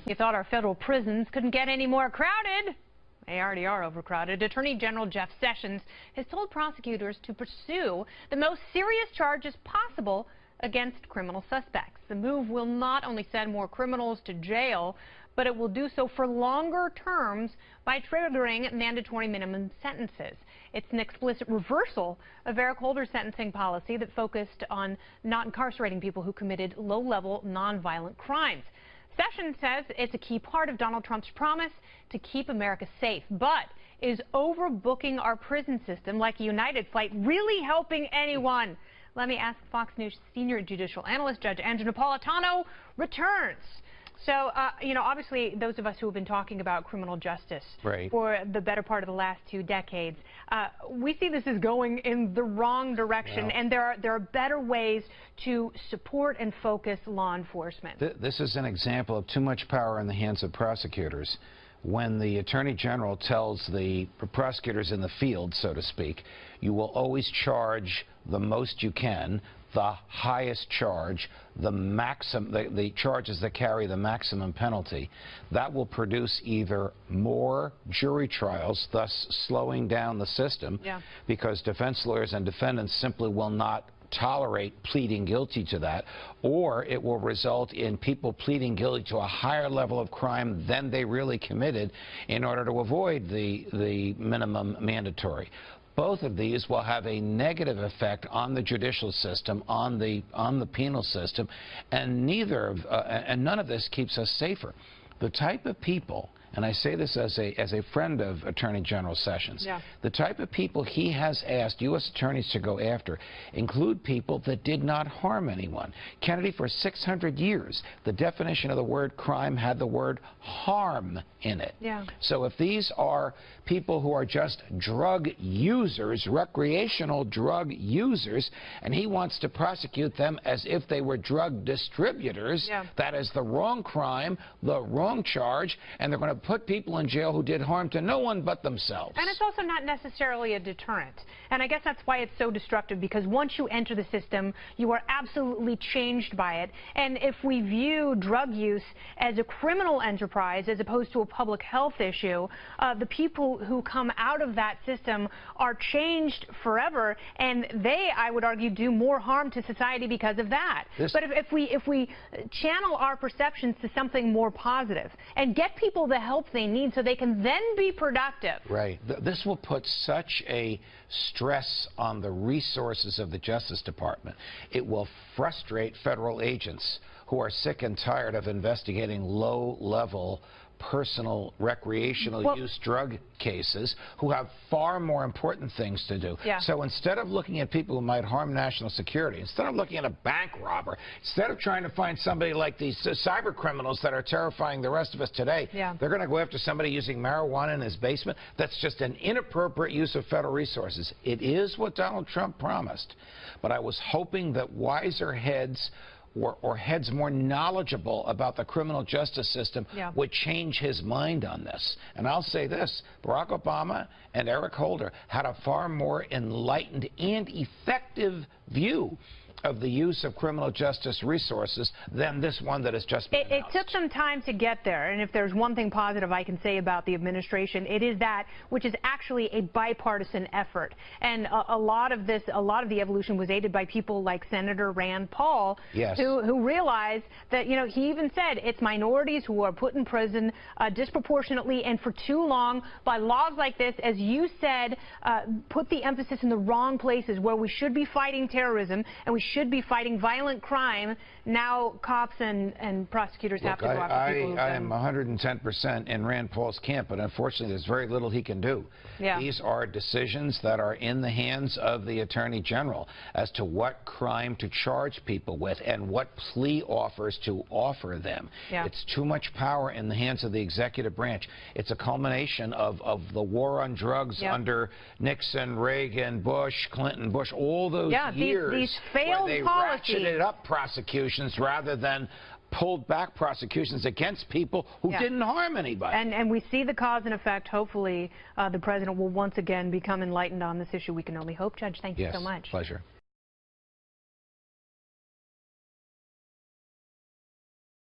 You thought our federal prisons couldn't get any more crowded? They already are overcrowded. Attorney General Jeff Sessions has told prosecutors to pursue the most serious charges possible against criminal suspects. The move will not only send more criminals to jail, but it will do so for longer terms by triggering mandatory minimum sentences. It's an explicit reversal of Eric Holder's sentencing policy that focused on not incarcerating people who committed low-level, nonviolent crimes. Sessions says it's a key part of Donald Trump's promise to keep America safe. But is overbooking our prison system like a United flight really helping anyone? Let me ask Fox News senior judicial analyst Judge Andrew Napolitano returns. So, obviously, those of us who have been talking about criminal justice for the better part of the last 2 decades, we see this is going in the wrong direction, and there are better ways to support and focus law enforcement. This is an example of too much power in the hands of prosecutors. When the Attorney General tells the prosecutors in the field, so to speak, you will always charge the most you can, the highest charge, the charges that carry the maximum penalty, that will produce either more jury trials, thus slowing down the system, because defense lawyers and defendants simply will not tolerate pleading guilty to that, or it will result in people pleading guilty to a higher level of crime than they really committed in order to avoid the minimum mandatory. Both of these will have a negative effect on the judicial system, on the penal system, and none of this keeps us safer. The type of people, and I say this as a friend of Attorney General Sessions, the type of people he has asked U.S. attorneys to go after include people that did not harm anyone. Kennedy, for 600 years, the definition of the word crime had the word harm in it. So if these are people who are just drug users, recreational drug users, and he wants to prosecute them as if they were drug distributors, that is the wrong crime, the wrong charge, and they're going to put people in jail who did harm to no one but themselves. And it's also not necessarily a deterrent. And I guess that's why it's so destructive, because once you enter the system, you are absolutely changed by it. And if we view drug use as a criminal enterprise as opposed to a public health issue, the people who come out of that system are changed forever, and they, I would argue, do more harm to society because of that. But if we channel our perceptions to something more positive and get people the help they need so they can then be productive. This will put such a stress on the resources of the Justice Department. It will frustrate federal agents who are sick and tired of investigating low-level personal recreational use drug cases, who have far more important things to do. So instead of looking at people who might harm national security, instead of looking at a bank robber, instead of trying to find somebody like these cyber criminals that are terrifying the rest of us today, they're going to go after somebody using marijuana in his basement. That's just an inappropriate use of federal resources. It is what Donald Trump promised, but I was hoping that wiser heads or heads more knowledgeable about the criminal justice system would change his mind on this. And I'll say this, Barack Obama and Eric Holder had a far more enlightened and effective view of the use of criminal justice resources than this one that has just been announced. It took some time to get there, and if there's one thing positive I can say about the administration, it is that which is actually a bipartisan effort. And a lot of the evolution was aided by people like Senator Rand Paul, who realized that, he even said it's minorities who are put in prison disproportionately and for too long by laws like this, as you said, put the emphasis in the wrong places where we should be fighting terrorism and we should be fighting violent crime. Now cops and prosecutors have to go after people. I am 110% in Rand Paul's camp, but unfortunately there's very little he can do. These are decisions that are in the hands of the Attorney General as to what crime to charge people with and what plea offers to offer them. It's too much power in the hands of the executive branch. It's a culmination of the war on drugs under Nixon, Reagan, Bush, Clinton, Bush, all those years. These failed where they ratcheted up prosecutions rather than pulled back prosecutions against people who didn't harm anybody. And we see the cause and effect. Hopefully, the president will once again become enlightened on this issue. We can only hope. Judge, thank you so much. Pleasure.